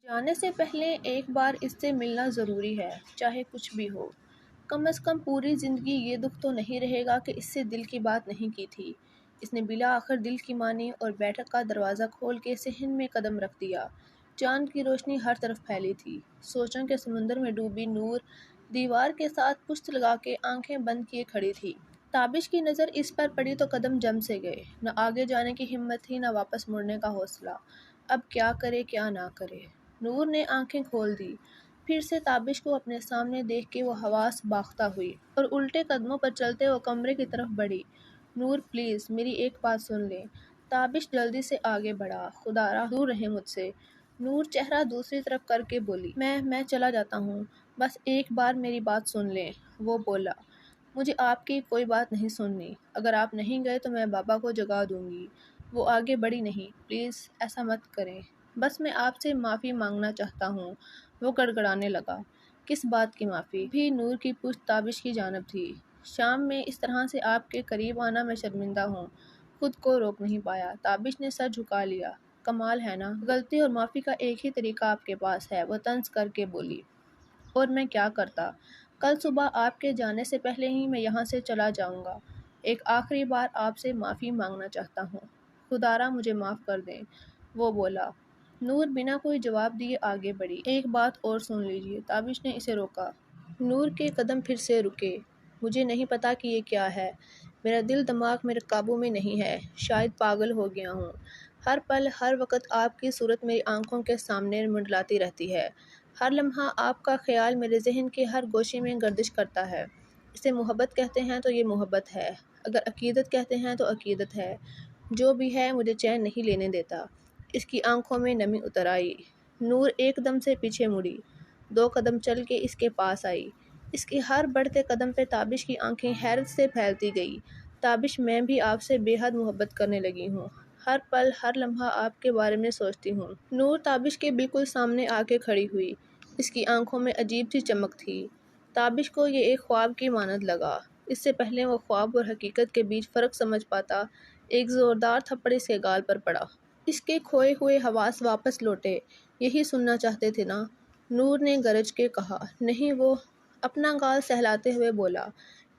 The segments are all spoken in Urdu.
جانے سے پہلے ایک بار اس سے ملنا ضروری ہے، چاہے کچھ بھی ہو۔ کم از کم پوری زندگی یہ دکھ تو نہیں رہے گا کہ اس سے دل کی بات نہیں کی تھی۔ اس نے بالآخر دل کی مانی اور بیٹھک کا دروازہ کھول کے صحن میں قدم رکھ دیا۔ چاند کی روشنی ہر طرف پھیلی تھی۔ سوچوں کے سمندر میں ڈوبی نور دیوار کے ساتھ پشت لگا کے آنکھیں بند کیے کھڑی تھی۔ تابش کی نظر اس پر پڑی تو قدم جم سے گئے۔ نہ آگے جانے کی ہمت تھی، نہ واپس مڑنے کا حوصلہ۔ اب کیا کرے کیا نہ کرے؟ نور نے آنکھیں کھول دی۔ پھر سے تابش کو اپنے سامنے دیکھ کے وہ حواس باختہ ہوئی اور الٹے قدموں پر چلتے وہ کمرے کی طرف بڑھی۔ نور پلیز میری ایک بات سن لیں۔ تابش جلدی سے آگے بڑھا۔ خدارا دور رہیں مجھ سے۔ نور چہرہ دوسری طرف کر کے بولی، میں چلا جاتا ہوں، بس ایک بار میری بات سن لیں۔ وہ بولا، مجھے آپ کی کوئی بات نہیں سننی۔ اگر آپ نہیں گئے تو میں بابا کو جگا دوں گی۔ وہ آگے بڑھی، نہیں پلیز ایسا مت کریں، بس میں آپ سے معافی مانگنا چاہتا ہوں۔ وہ گڑگڑانے لگا، کس بات کی معافی؟ بھی نور کی پشت تابش کی جانب تھی۔ شام میں اس طرح سے آپ کے قریب آنا میں شرمندہ ہوں۔ خود کو روک نہیں پایا۔ تابش نے سر جھکا لیا۔ کمال ہے نا، غلطی اور معافی کا ایک ہی طریقہ آپ کے پاس ہے۔ وہ طنز کر کے بولی، اور میں کیا کرتا؟ کل صبح آپ کے جانے سے پہلے ہی میں یہاں سے چلا جاؤں گا۔ ایک آخری بار آپ سے معافی مانگنا چاہتا ہوں۔ خدارا مجھے معاف کر دیں۔ وہ بولا۔ نور بنا کوئی جواب دیے آگے بڑھی۔ ایک بات اور سن لیجیے۔ تابش نے اسے روکا۔ نور کے قدم پھر سے رکے۔ مجھے نہیں پتا کہ یہ کیا ہے۔ میرا دل دماغ میرے قابو میں نہیں ہے۔ شاید پاگل ہو گیا ہوں۔ ہر پل ہر وقت آپ کی صورت میری آنکھوں کے سامنے منڈلاتی رہتی ہے۔ ہر لمحہ آپ کا خیال میرے ذہن کے ہر گوشے میں گردش کرتا ہے۔ اسے محبت کہتے ہیں تو یہ محبت ہے، اگر عقیدت کہتے ہیں تو عقیدت ہے۔ جو بھی ہے مجھے چین نہیں لینے دیتا۔ اس کی آنکھوں میں نمی اتر آئی۔ نور ایک دم سے پیچھے مڑی، 2 قدم چل کے اس کے پاس آئی۔ اس کے ہر بڑھتے قدم پہ تابش کی آنکھیں حیرت سے پھیلتی گئی۔ تابش میں بھی آپ سے بے حد محبت کرنے لگی ہوں۔ ہر پل ہر لمحہ آپ کے بارے میں سوچتی ہوں۔ نور تابش کے بالکل سامنے آ کے کھڑی ہوئی۔ اس کی آنکھوں میں عجیب سی چمک تھی۔ تابش کو یہ ایک خواب کی مانند لگا۔ اس سے پہلے وہ خواب اور حقیقت کے بیچ فرق سمجھ پاتا، ایک زوردار تھپڑ اس کے گال پر پڑا۔ اس کے کھوئے ہوئے حواس واپس لوٹے۔ یہی سننا چاہتے تھے نا؟ نور نے گرج کے کہا۔ نہیں، وہ اپنا گال سہلاتے ہوئے بولا۔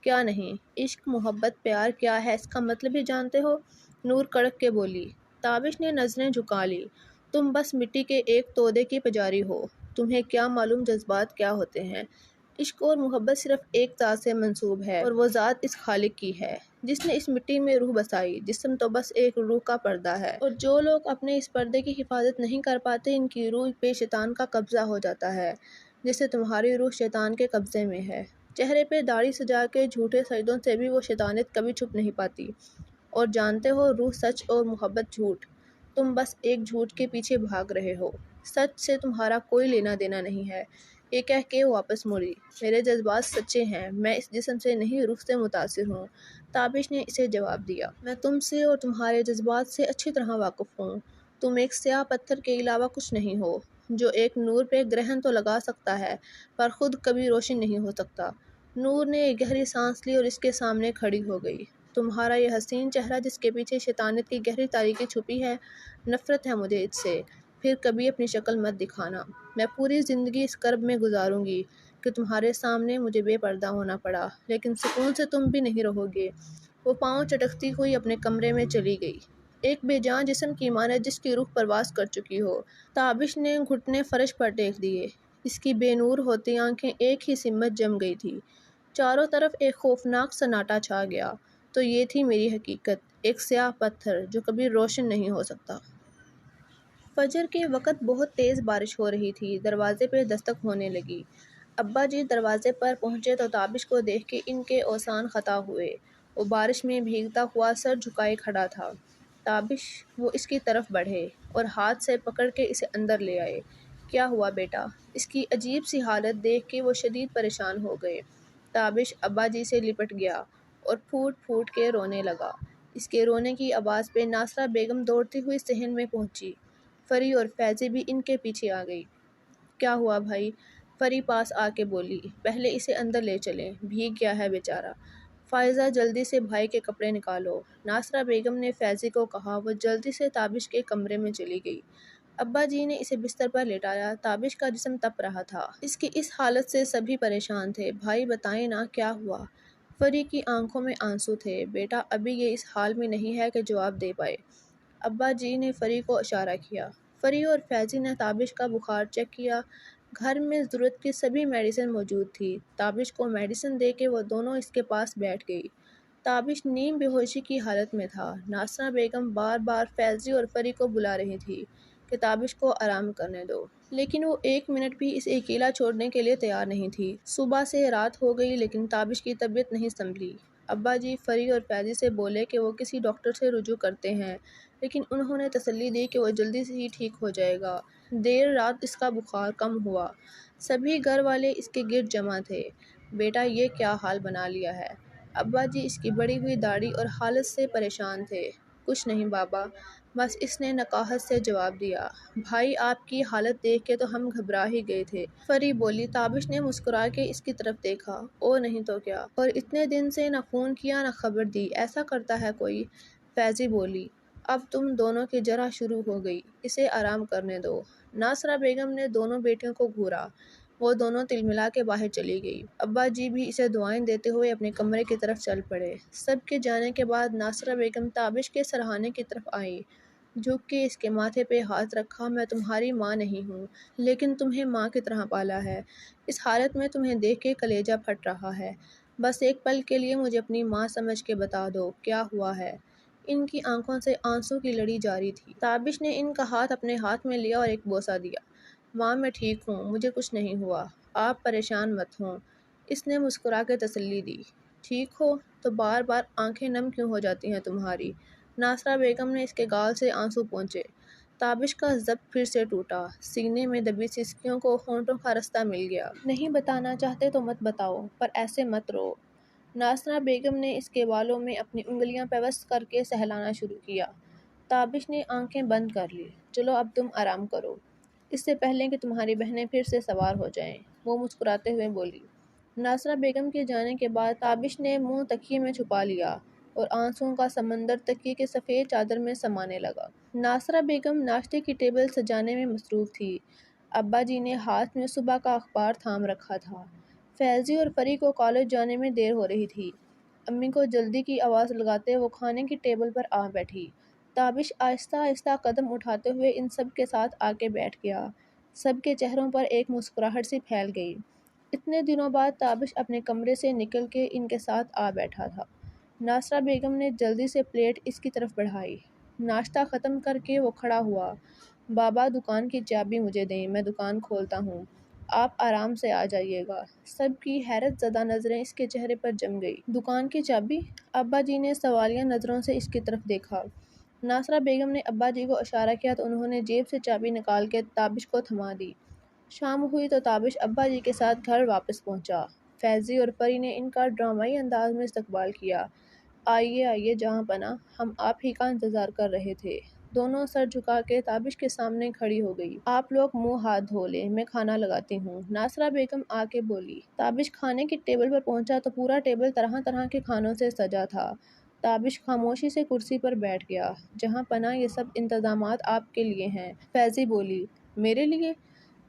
کیا نہیں؟ عشق، محبت، پیار کیا ہے اس کا مطلب ہی جانتے ہو؟ نور کڑک کے بولی۔ تابش نے نظریں جھکا لی۔ تم بس مٹی کے ایک تودے کی پجاری ہو۔ تمہیں کیا معلوم جذبات کیا ہوتے ہیں؟ عشق اور محبت صرف ایک ذات سے منسوب ہے، اور وہ ذات اس خالق کی ہے جس نے اس مٹی میں روح بسائی۔ جسم تو بس ایک روح کا پردہ ہے، اور جو لوگ اپنے اس پردے کی حفاظت نہیں کر پاتے، ان کی روح پہ شیطان کا قبضہ ہو جاتا ہے، جیسے تمہاری روح شیطان کے قبضے میں ہے۔ چہرے پہ داڑھی سجا کے جھوٹے سجدوں سے بھی وہ شیطانیت کبھی چھپ نہیں پاتی۔ اور جانتے ہو، روح سچ اور محبت جھوٹ۔ تم بس ایک جھوٹ کے پیچھے بھاگ رہے ہو۔ سچ سے تمہارا کوئی لینا دینا نہیں ہے۔ یہ کہہ کے واپس مڑی۔ میرے جذبات سچے ہیں، میں اس جسم سے نہیں روح سے متاثر ہوں۔ تابش نے اسے جواب دیا۔ میں تم سے اور تمہارے جذبات سے اچھی طرح واقف ہوں۔ تم ایک سیاہ پتھر کے علاوہ کچھ نہیں ہو، جو ایک نور پہ گرہن تو لگا سکتا ہے، پر خود کبھی روشن نہیں ہو سکتا۔ نور نے ایک گہری سانس لی اور اس کے سامنے کھڑی ہو گئی۔ تمہارا یہ حسین چہرہ جس کے پیچھے شیطانت کی گہری تاریکی چھپی ہے، نفرت ہے مجھے اس سے۔ پھر کبھی اپنی شکل مت دکھانا۔ میں پوری زندگی اس کرب میں گزاروں گی کہ تمہارے سامنے مجھے بے پردہ ہونا پڑا، لیکن سکون سے تم بھی نہیں رہو گے۔ وہ پاؤں چٹکتی ہوئی اپنے کمرے میں چلی گئی، ایک بے جان جسم کی مانند جس کی روح پرواز کر چکی ہو۔ تابش نے گھٹنے فرش پر ٹیک دیے۔ اس کی بے نور ہوتی آنکھیں ایک ہی سمت جم گئی تھی۔ چاروں طرف ایک خوفناک سناٹا چھا گیا۔ تو یہ تھی میری حقیقت، ایک سیاہ پتھر جو کبھی روشن نہیں ہو سکتا۔ فجر کے وقت بہت تیز بارش ہو رہی تھی۔ دروازے پہ دستک ہونے لگی۔ ابا جی دروازے پر پہنچے تو تابش کو دیکھ کے ان کے اوزان خطا ہوئے۔ وہ بارش میں بھیگتا ہوا سر جھکائے کھڑا تھا۔ تابش، وہ اس کی طرف بڑھے اور ہاتھ سے پکڑ کے اسے اندر لے آئے۔ کیا ہوا بیٹا؟ اس کی عجیب سی حالت دیکھ کے وہ شدید پریشان ہو گئے۔ تابش ابا جی سے لپٹ گیا اور پھوٹ پھوٹ کے رونے لگا۔ اس کے رونے کی آواز پہ ناصرہ بیگم دوڑتی ہوئی صحن میں پہنچی۔ فری اور فیضی بھی ان کے پیچھے آ گئی۔ کیا ہوا بھائی؟ فری پاس آ کے بولی۔ پہلے اسے اندر لے چلیں، بھیگ گیا ہے بیچارہ۔ فائزہ جلدی سے بھائی کے کپڑے نکالو۔ ناصرہ بیگم نے فیضی کو کہا۔ وہ جلدی سے تابش کے کمرے میں چلی گئی۔ ابا جی نے اسے بستر پر لیٹایا۔ تابش کا جسم تپ رہا تھا۔ اس کی اس حالت سے سبھی پریشان تھے۔ بھائی بتائیں نا کیا ہوا؟ فری کی آنکھوں میں آنسو تھے۔ بیٹا ابھی یہ اس حال میں نہیں ہے کہ جواب دے پائے۔ ابا جی نے فری کو اشارہ کیا۔ فری اور فیضی نے تابش کا بخار چیک کیا۔ گھر میں ضرورت کی سبھی میڈیسن موجود تھی۔ تابش کو میڈیسن دے کے وہ دونوں اس کے پاس بیٹھ گئی۔ تابش نیم بے ہوشی کی حالت میں تھا۔ ناصرہ بیگم بار بار فیضی اور فری کو بلا رہی تھی کہ تابش کو آرام کرنے دو، لیکن وہ ایک منٹ بھی اسے اکیلا چھوڑنے کے لیے تیار نہیں تھی۔ صبح سے رات ہو گئی لیکن تابش کی طبیعت نہیں سنبھلی۔ ابا جی فری اور فیضی سے بولے کہ وہ کسی ڈاکٹر سے رجوع کرتے ہیں، لیکن انہوں نے تسلی دی کہ وہ جلدی سے ہی ٹھیک ہو جائے گا۔ دیر رات اس کا بخار کم ہوا۔ سبھی گھر والے اس کے گرد جمع تھے۔ بیٹا یہ کیا حال بنا لیا ہے؟ ابا جی اس کی بڑی ہوئی داڑھی اور حالت سے پریشان تھے۔ کچھ نہیں بابا، بس اس نے نقاہت سے جواب دیا۔ بھائی آپ کی حالت دیکھ کے تو ہم گھبرا ہی گئے تھے، فری بولی۔ تابش نے مسکرا کے اس کی طرف دیکھا۔ او نہیں تو کیا، اور اتنے دن سے نہ فون کیا نہ خبر دی، ایسا کرتا ہے کوئی؟ فیضی بولی۔ اب تم دونوں کی جرح شروع ہو گئی، اسے آرام کرنے دو۔ ناصرہ بیگم نے دونوں بیٹیوں کو گھورا۔ وہ دونوں تلملا کے باہر چلی گئی۔ ابا جی بھی اسے دعائیں دیتے ہوئے اپنے کمرے کی طرف چل پڑے۔ سب کے جانے کے بعد ناصرہ بیگم تابش کے سرہانے کی طرف آئی، جھک کے اس کے ماتھے پہ ہاتھ رکھا۔ میں تمہاری ماں نہیں ہوں، لیکن تمہیں ماں کی طرح پالا ہے۔ اس حالت میں تمہیں دیکھ کے کلیجہ پھٹ رہا ہے۔ بس ایک پل کے لیے مجھے اپنی ماں سمجھ کے بتا دو کیا ہوا ہے۔ ان کی آنکھوں سے آنسو کی لڑی جاری تھی۔ تابش نے ان کا ہاتھ اپنے ہاتھ میں لیا اور ایک بوسہ دیا۔ ماں میں ٹھیک ہوں، مجھے کچھ نہیں ہوا، آپ پریشان مت ہوں، اس نے مسکرا کے تسلی دی۔ ٹھیک ہو تو بار بار آنکھیں نم کیوں ہو جاتی ہیں تمہاری؟ ناصرہ بیگم نے اس کے گال سے آنسو پونچھے۔ تابش کا ضبط پھر سے ٹوٹا۔ سینے میں دبی سسکیوں کو ہونٹوں کا رستہ مل گیا۔ نہیں بتانا چاہتے تو مت بتاؤ، پر ایسے مت رو۔ ناصرہ بیگم نے اس کے بالوں میں اپنی انگلیاں پیوست کر کے سہلانا شروع کیا۔ تابش نے آنکھیں بند کر لی۔ چلو اب تم آرام کرو، اس سے پہلے کہ تمہاری بہنیں پھر سے سوار ہو جائیں، وہ مسکراتے ہوئے بولی۔ ناصرہ بیگم کے جانے کے بعد تابش نے منہ تکیے میں چھپا لیا اور آنسوؤں کا سمندر تکیے کی سفید چادر میں سمانے لگا۔ ناصرہ بیگم ناشتے کی ٹیبل سجانے میں مصروف تھی۔ ابا جی نے ہاتھ میں صبح کا اخبار تھام رکھا تھا۔ فیضی اور فری کو کالج جانے میں دیر ہو رہی تھی۔ امی کو جلدی کی آواز لگاتے وہ کھانے کی ٹیبل پر آ بیٹھی۔ تابش آہستہ آہستہ قدم اٹھاتے ہوئے ان سب کے ساتھ آ کے بیٹھ گیا۔ سب کے چہروں پر ایک مسکراہٹ سی پھیل گئی۔ اتنے دنوں بعد تابش اپنے کمرے سے نکل کے ان کے ساتھ آ بیٹھا تھا۔ ناصرہ بیگم نے جلدی سے پلیٹ اس کی طرف بڑھائی۔ ناشتہ ختم کر کے وہ کھڑا ہوا۔ بابا دکان کی چابی مجھے دیں، میں دکان کھولتا ہوں، آپ آرام سے آ جائیے گا۔ سب کی حیرت زدہ نظریں اس کے چہرے پر جم گئی۔ دکان کی چابی؟ ابا جی نے سوالیہ نظروں سے اس کی طرف دیکھا۔ ناصرہ بیگم نے ابا جی کو اشارہ کیا تو انہوں نے جیب سے چابی نکال کے تابش کو تھما دی۔ شام ہوئی تو تابش ابا جی کے ساتھ گھر واپس پہنچا۔ فیضی اور پری نے ان کا ڈرامائی انداز میں استقبال کیا۔ آئیے آئیے جہاں پناہ، ہم آپ ہی کا انتظار کر رہے تھے۔ دونوں سر جھکا کے تابش کے سامنے کھڑی ہو گئی۔ آپ لوگ منہ ہاتھ دھو لیں، میں کھانا لگاتی ہوں، ناصرہ بیگم آ کے بولی۔ تابش کھانے کی ٹیبل پر پہنچا تو پورا ٹیبل طرح طرح کے کھانوں سے سجا تھا۔ تابش خاموشی سے کرسی پر بیٹھ گیا۔ جہاں پناہ یہ سب انتظامات آپ کے لیے ہیں، فیضی بولی۔ میرے لیے؟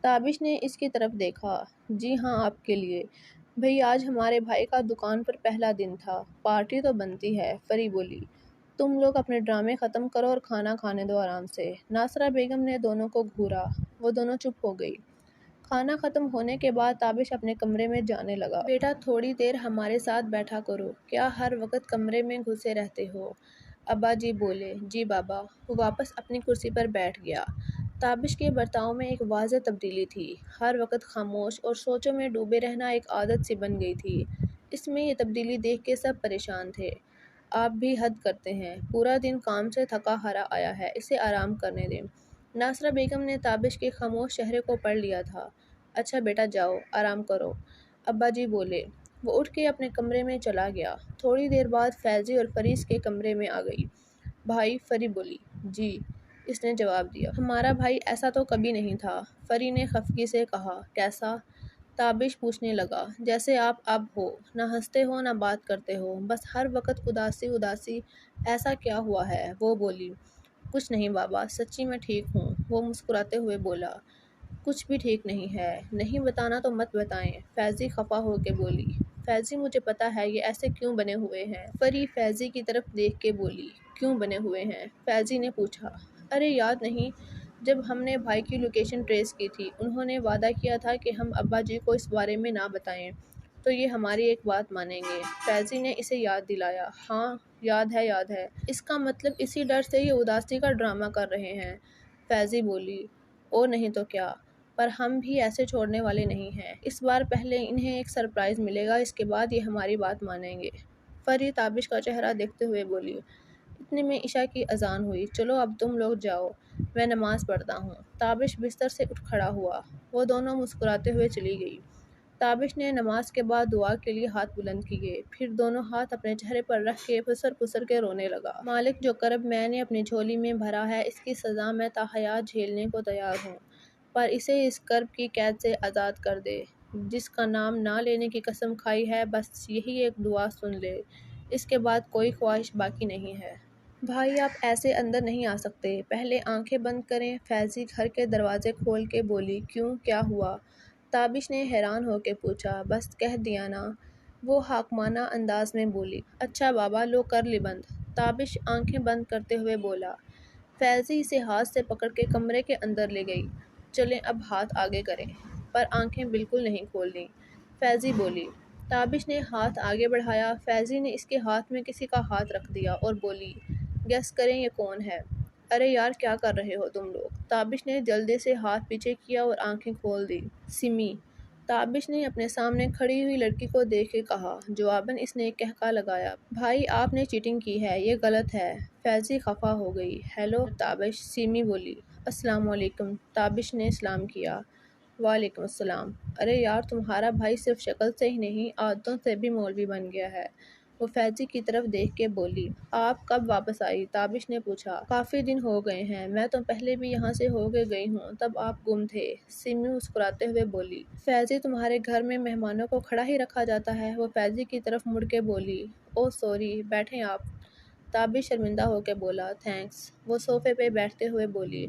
تابش نے اس کی طرف دیکھا۔ جی ہاں آپ کے لیے۔ بھئی آج ہمارے بھائی کا دکان پر پہلا دن تھا، پارٹی تو بنتی ہے، فری بولی۔ تم لوگ اپنے ڈرامے ختم کرو اور کھانا کھانے دو آرام سے۔ ناصرہ بیگم نے دونوں کو گھورا۔ وہ دونوں چپ ہو گئی۔ کھانا ختم ہونے کے بعد تابش اپنے کمرے میں جانے لگا۔ بیٹا تھوڑی دیر ہمارے ساتھ بیٹھا کرو، کیا ہر وقت کمرے میں گھسے رہتے ہو؟ ابا جی بولے۔ جی بابا۔ وہ واپس اپنی کرسی پر بیٹھ گیا۔ تابش کے برتاؤ میں ایک واضح تبدیلی تھی۔ ہر وقت خاموش اور سوچوں میں ڈوبے رہنا ایک عادت سی بن گئی تھی۔ اس میں یہ تبدیلی دیکھ کے سب پریشان تھے۔ آپ بھی حد کرتے ہیں، پورا دن کام سے تھکا ہارا آیا ہے، اسے آرام کرنے دیں۔ ناصرہ بیگم نے تابش کے خاموش چہرے کو پڑھ لیا تھا۔ اچھا بیٹا جاؤ، آرام کرو، ابا جی بولے۔ وہ اٹھ کے اپنے کمرے میں چلا گیا۔ تھوڑی دیر بعد فیضی اور فری اس کے کمرے میں آ گئی۔ بھائی، فری بولی۔ جی، اس نے جواب دیا۔ ہمارا بھائی ایسا تو کبھی نہیں تھا، فری نے خفگی سے کہا۔ کیسا؟ تابش پوچھنے لگا۔ جیسے آپ اب ہو، نہ ہنستے ہو نہ بات کرتے ہو، بس ہر وقت اداسی اداسی، ایسا کیا ہوا ہے؟ وہ بولی۔ کچھ نہیں بابا، سچی میں ٹھیک ہوں، وہ مسکراتے ہوئے بولا، کچھ بھی ٹھیک نہیں ہے، نہیں بتانا تو مت بتائیں۔ فیضی خفا ہو کے بولی، فیضی مجھے پتا ہے یہ ایسے کیوں بنے ہوئے ہیں۔ پری فیضی کی طرف دیکھ کے بولی، کیوں بنے ہوئے ہیں؟ فیضی نے پوچھا، ارے یاد نہیں، جب ہم نے بھائی کی لوکیشن ٹریس کی تھی انہوں نے وعدہ کیا تھا کہ ہم ابا جی کو اس بارے میں نہ بتائیں تو یہ ہماری ایک بات مانیں گے۔ فیضی نے اسے یاد دلایا، ہاں یاد ہے یاد ہے۔ اس کا مطلب اسی ڈر سے یہ اداسی کا ڈرامہ کر رہے ہیں۔ فیضی بولی، او نہیں تو کیا، پر ہم بھی ایسے چھوڑنے والے نہیں ہیں۔ اس بار پہلے انہیں ایک سرپرائز ملے گا، اس کے بعد یہ ہماری بات مانیں گے۔ پری تابش کا چہرہ دیکھتے ہوئے بولی، اتنے میں عشاء کی اذان ہوئی، چلو اب تم لوگ جاؤ، میں نماز پڑھتا ہوں۔ تابش بستر سے اٹھ کھڑا ہوا، وہ دونوں مسکراتے ہوئے چلی گئی۔ تابش نے نماز کے بعد دعا کے لیے ہاتھ بلند کیے، پھر دونوں ہاتھ اپنے چہرے پر رکھ کے پھسر پھسر کے رونے لگا۔ مالک جو کرب میں نے اپنی جھولی میں بھرا ہے اس کی سزا میں تا حیات جھیلنے کو تیار ہوں، پر اسے اس کرب کی قید سے آزاد کر دے۔ جس کا نام نہ لینے کی قسم کھائی ہے بس یہی ایک دعا سن لے، اس کے بعد کوئی خواہش باقی نہیں ہے۔ بھائی آپ ایسے اندر نہیں آ سکتے، پہلے آنکھیں بند کریں۔ فیضی گھر کے دروازے کھول کے بولی، کیوں کیا ہوا؟ تابش نے حیران ہو کے پوچھا، بس کہہ دیا نا، وہ حاکمانہ انداز میں بولی۔ اچھا بابا لو کر لی بند۔ تابش آنکھیں بند کرتے ہوئے بولا۔ فیضی اسے ہاتھ سے پکڑ کے کمرے کے اندر لے گئی، چلیں اب ہاتھ آگے کریں، پر آنکھیں بالکل نہیں کھولنی۔ فیضی بولی۔ تابش نے ہاتھ آگے بڑھایا، فیضی نے اس کے ہاتھ میں کسی کا ہاتھ رکھ دیا اور بولی، گیس کریں یہ کون ہے؟ ارے یار کیا کر رہے ہو تم لوگ؟ تابش نے جلدی سے ہاتھ پیچھے کیا اور آنکھیں کھول دی۔ سمی۔ تابش نے اپنے سامنے کھڑی ہوئی لڑکی کو دیکھ کے کہا، جواباً اس نے ایک قہقہ لگایا، بھائی آپ نے چیٹنگ کی ہے، یہ غلط ہے۔ فیضی خفا ہو گئی، ہیلو تابش۔ سمی بولی، السلام علیکم۔ تابش نے سلام کیا، وعلیکم السلام۔ ارے یار تمہارا بھائی صرف شکل سے ہی نہیں عادتوں سے بھی مولوی بن گیا ہے۔ وہ فیضی کی طرف دیکھ کے بولی، آپ کب واپس آئی؟ تابش نے پوچھا، کافی دن ہو گئے ہیں، میں تو پہلے بھی یہاں سے ہو کے گئی ہوں، تب آپ گم تھے۔ سمی مسکراتے ہوئے بولی، فیضی تمہارے گھر میں مہمانوں کو کھڑا ہی رکھا جاتا ہے؟ وہ فیضی کی طرف مڑ کے بولی، او سوری، بیٹھیں آپ۔ تابش شرمندہ ہو کے بولا، تھینکس۔ وہ صوفے پہ بیٹھتے ہوئے بولی،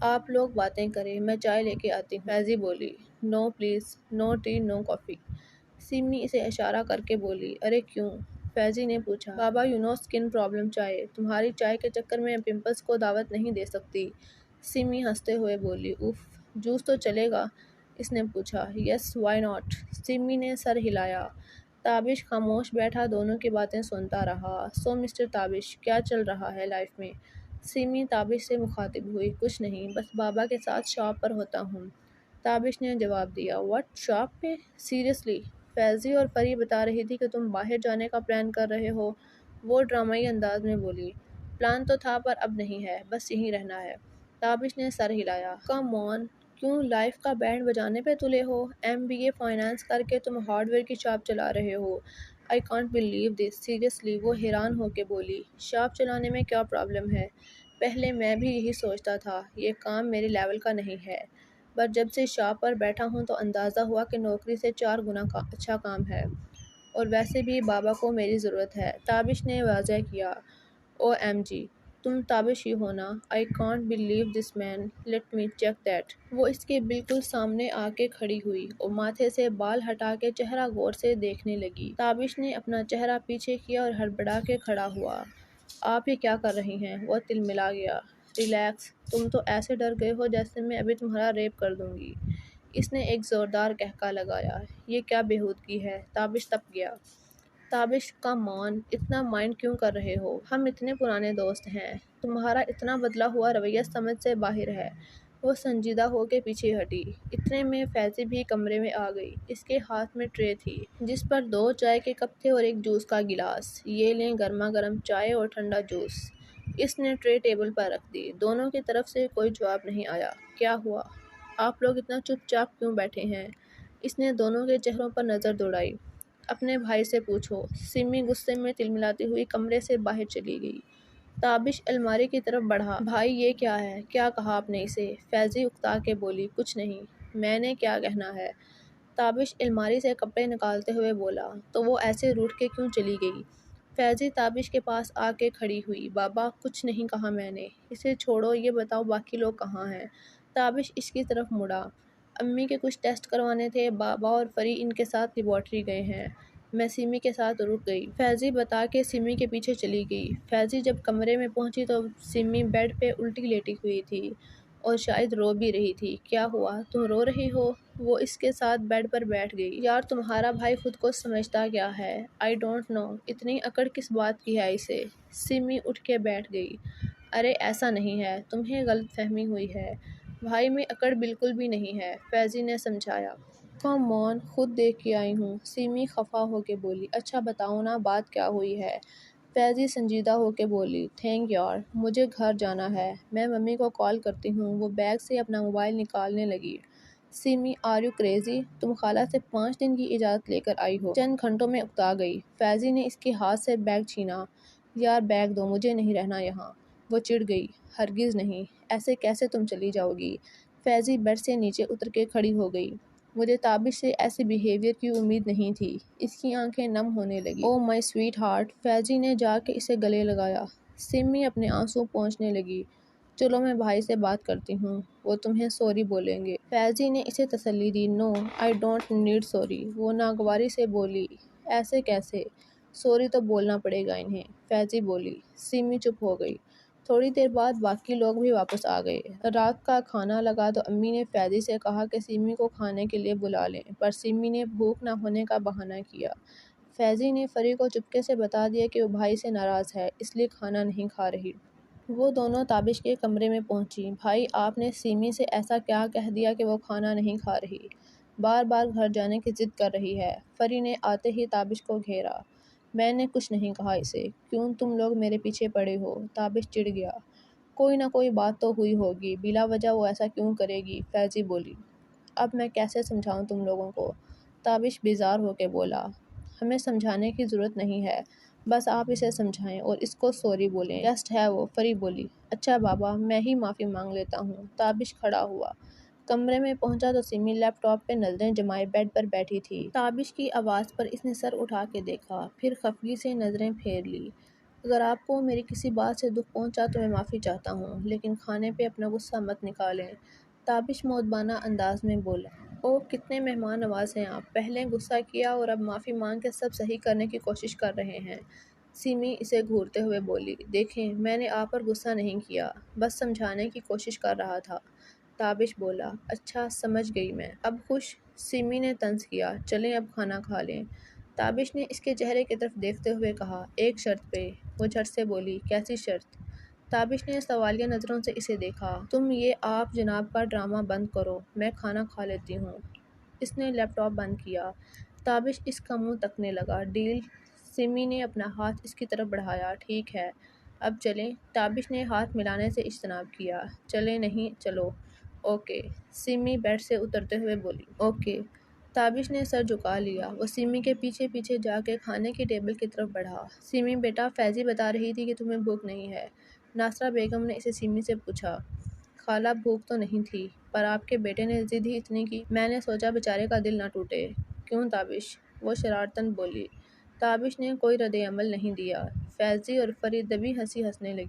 آپ لوگ باتیں کریں، میں چائے لے کے آتی ہوں۔ فیضی بولی، نو پلیز، نو ٹی نو کافی۔ سمی اسے اشارہ کر کے بولی، ارے کیوں؟ فیضی نے پوچھا، بابا یو نو اسکن پرابلم چائے، تمہاری چائے کے چکر میں پمپلز کو دعوت نہیں دے سکتی۔ سمی ہنستے ہوئے بولی، اف، جوس تو چلے گا؟ اس نے پوچھا، یس وائی ناٹ۔ سمی نے سر ہلایا۔ تابش خاموش بیٹھا دونوں کی باتیں سنتا رہا۔ سو مسٹر تابش کیا چل رہا ہے لائف میں؟ سمی تابش سے مخاطب ہوئی، کچھ نہیں، بس بابا کے ساتھ شاپ پر ہوتا ہوں۔ تابش نے جواب دیا، واٹ شاپ پہ؟ سیریسلی؟ فیضی اور پری بتا رہی تھی کہ تم باہر جانے کا پلان کر رہے ہو۔ وہ ڈرامائی انداز میں بولی، پلان تو تھا پر اب نہیں ہے، بس یہیں رہنا ہے۔ تابش نے سر ہلایا، کم آن، کیوں لائف کا بینڈ بجانے پہ تلے ہو؟ MBA فائنانس کر کے تم ہارڈ ویئر کی شاپ چلا رہے ہو، I can't believe this, seriously? وہ حیران ہو کے بولی، شاپ چلانے میں کیا پرابلم ہے؟ پہلے میں بھی یہی سوچتا تھا، یہ کام میرے لیول کا نہیں ہے، پر جب سے شاپ پر بیٹھا ہوں تو اندازہ ہوا کہ نوکری سے 4 گنا اچھا کام ہے، اور ویسے بھی بابا کو میری ضرورت ہے۔ تابش نے واضح کیا، OMG، تم تابش ہی ہو نا؟ I can't believe this man, let me check that. وہ اس کے بالکل سامنے آ کے کھڑی ہوئی اور ماتھے سے بال ہٹا کے چہرہ غور سے دیکھنے لگی۔ تابش نے اپنا چہرہ پیچھے کیا اور ہڑبڑا کے کھڑا ہوا، آپ یہ کیا کر رہی ہیں؟ وہ تلملا گیا، ریلیکس، تم تو ایسے ڈر گئے ہو جیسے میں ابھی تمہارا ریپ کر دوں گی۔ اس نے ایک زوردار قہقہ لگایا، یہ کیا بےہودگی ہے؟ تابش تپ گیا۔ تابش کم آن، اتنا مائنڈ کیوں کر رہے ہو؟ ہم اتنے پرانے دوست ہیں، تمہارا اتنا بدلا ہوا رویہ سمجھ سے باہر ہے۔ وہ سنجیدہ ہو کے پیچھے ہٹی۔ اتنے میں فیضی بھی کمرے میں آ گئی، اس کے ہاتھ میں ٹرے تھی جس پر 2 چائے کے کپ تھے اور ایک جوس کا گلاس۔ یہ لیں گرما گرم چائے اور ٹھنڈا جوس۔ اس نے ٹرے ٹیبل پر رکھ دی۔ دونوں کی طرف سے کوئی جواب نہیں آیا۔ کیا ہوا؟ آپ لوگ اتنا چپ چاپ کیوں بیٹھے ہیں؟ اس نے دونوں کے چہروں پر نظر دوڑائی، اپنے بھائی سے پوچھو۔ سمی غصے میں تلملاتی ہوئی کمرے سے باہر چلی گئی۔ تابش الماری کی طرف بڑھا، بھائی یہ کیا ہے؟ کیا کہا آپ نے اسے؟ فیضی اکتا کے بولی، کچھ نہیں، میں نے کیا کہنا ہے؟ تابش الماری سے کپڑے نکالتے ہوئے بولا، تو وہ ایسے روٹھ کے کیوں چلی گئی؟ فیضی تابش کے پاس آ کے کھڑی ہوئی۔ بابا کچھ نہیں کہا میں نے، اسے چھوڑو، یہ بتاؤ باقی لوگ کہاں ہیں؟ تابش اس کی طرف مڑا۔ امی کے کچھ ٹیسٹ کروانے تھے، بابا اور فری ان کے ساتھ لیبارٹری گئے ہیں، میں سیمی کے ساتھ رک گئی، فیضی بتا کے سیمی کے پیچھے چلی گئی۔ فیضی جب کمرے میں پہنچی تو سیمی بیڈ پہ الٹی لیٹی ہوئی تھی اور شاید رو بھی رہی تھی۔ کیا ہوا، تم رو رہی ہو؟ وہ اس کے ساتھ بیڈ پر بیٹھ گئی۔ یار تمہارا بھائی خود کو سمجھتا کیا ہے؟ آئی ڈونٹ نو، اتنی اکڑ کس بات کی ہے اسے؟ سیمی اٹھ کے بیٹھ گئی۔ ارے ایسا نہیں ہے، تمہیں غلط فہمی ہوئی ہے، بھائی میں اکڑ بالکل بھی نہیں ہے، فیضی نے سمجھایا۔ کم آن، خود دیکھ کے آئی ہوں، سیمی خفا ہو کے بولی۔ اچھا بتاؤ نا بات کیا ہوئی ہے؟ فیضی سنجیدہ ہو کے بولی۔ تھینک یار، مجھے گھر جانا ہے، میں ممی کو کال کرتی ہوں۔ وہ بیگ سے اپنا موبائل نکالنے لگی۔ Seemi are you crazy? تم خالہ سے 5 دن کی اجازت لے کر آئی ہو، چند گھنٹوں میں اکتا گئی۔ فیضی نے اس کے ہاتھ سے بیگ چھینا۔ یار بیگ دو، مجھے نہیں رہنا یہاں۔ وہ چڑ گئی۔ ہرگز نہیں، ایسے کیسے تم چلی جاؤ گی؟ فیضی بیڈ سے نیچے اتر کے کھڑی ہو گئی۔ مجھے تابش سے ایسے بیہیویئر کی امید نہیں تھی۔ اس کی آنکھیں نم ہونے لگی۔ او مائی سویٹ ہارٹ، فیضی نے جا کے اسے گلے لگایا۔ سیمی اپنے آنسو پونچھنے لگی۔ چلو میں بھائی سے بات کرتی ہوں، وہ تمہیں سوری بولیں گے۔ فیضی نے اسے تسلی دی۔ نو، آئی ڈونٹ نیڈ سوری، وہ ناگواری سے بولی۔ ایسے کیسے؟ سوری تو بولنا پڑے گا انہیں، فیضی بولی۔ سیمی چپ ہو گئی۔ تھوڑی دیر بعد باقی لوگ بھی واپس آ گئے۔ رات کا کھانا لگا تو امی نے فیضی سے کہا کہ سیمی کو کھانے کے لیے بلا لیں، پر سیمی نے بھوک نہ ہونے کا بہانہ کیا۔ فیضی نے فری کو چپکے سے بتا دیا کہ وہ بھائی سے ناراض ہے، اس لیے کھانا نہیں کھا رہی۔ وہ دونوں تابش کے کمرے میں پہنچی۔ بھائی آپ نے سیمی سے ایسا کیا کہہ دیا کہ وہ کھانا نہیں کھا رہی؟ بار بار گھر جانے کی ضد کر رہی ہے، فری نے آتے ہی تابش کو گھیرا۔ میں نے کچھ نہیں کہا اسے، کیوں تم لوگ میرے پیچھے پڑے ہو؟ تابش چڑ گیا۔ کوئی نہ کوئی بات تو ہوئی ہوگی، بلا وجہ وہ ایسا کیوں کرے گی؟ فیضی بولی۔ اب میں کیسے سمجھاؤں تم لوگوں کو؟ تابش بیزار ہو کے بولا۔ ہمیں سمجھانے کی ضرورت نہیں ہے، بس آپ اسے سمجھائیں اور اس کو سوری بولیں، گیسٹ ہے وہ، فری بولی۔ اچھا بابا، میں ہی معافی مانگ لیتا ہوں۔ تابش کھڑا ہوا۔ کمرے میں پہنچا تو سیمی لیپ ٹاپ پہ نظریں جمائے بیڈ پر بیٹھی تھی۔ تابش کی آواز پر اس نے سر اٹھا کے دیکھا، پھر خفگی سے نظریں پھیر لی۔ اگر آپ کو میری کسی بات سے دکھ پہنچا تو میں معافی چاہتا ہوں، لیکن کھانے پہ اپنا غصہ مت نکالیں، تابش مؤدبانہ انداز میں بولا۔ اوہ کتنے مہمان نواز ہیں آپ، پہلے غصہ کیا اور اب معافی مانگ کے سب صحیح کرنے کی کوشش کر رہے ہیں۔ سیمی اسے گھورتے ہوئے بولی۔ دیکھیں، میں نے آپ پر غصہ نہیں کیا، بس سمجھانے کی کوشش کر رہا تھا، تابش بولا۔ اچھا سمجھ گئی میں، اب خوش؟ سیمی نے طنز کیا۔ چلیں اب کھانا کھا لیں، تابش نے اس کے چہرے کی طرف دیکھتے ہوئے کہا۔ ایک شرط پہ، وہ جھٹ سے بولی۔ کیسی شرط؟ تابش نے سوالیہ نظروں سے اسے دیکھا۔ تم یہ آپ جناب کا ڈرامہ بند کرو، میں کھانا کھا لیتی ہوں۔ اس نے لیپ ٹاپ بند کیا۔ تابش اس کا منہ تکنے لگا۔ ڈیل؟ سیمی نے اپنا ہاتھ اس کی طرف بڑھایا۔ ٹھیک ہے، اب چلیں؟ تابش نے ہاتھ ملانے سے اجتناب کیا۔ چلیں نہیں، چلو۔ اوکے، سیمی بیڈ سے اترتے ہوئے بولی۔ اوکے، تابش نے سر جھکا لیا۔ وہ سیمی کے پیچھے پیچھے جا کے کھانے کی ٹیبل کی طرف بڑھا۔ سیمی بیٹا، فیضی بتا رہی تھی کہ تمہیں بھوک نہیں ہے، ناصرہ بیگم نے اسے سیمی سے پوچھا۔ خالہ بھوک تو نہیں تھی، پر آپ کے بیٹے نے ضد ہی اتنی کی، میں نے سوچا بیچارے کا دل نہ ٹوٹے۔ کیوں تابش؟ وہ شرارتاً بولی۔ تابش نے کوئی رد عمل نہیں دیا۔ فیضی اور فری دبی ہنسی ہنسنے لگی۔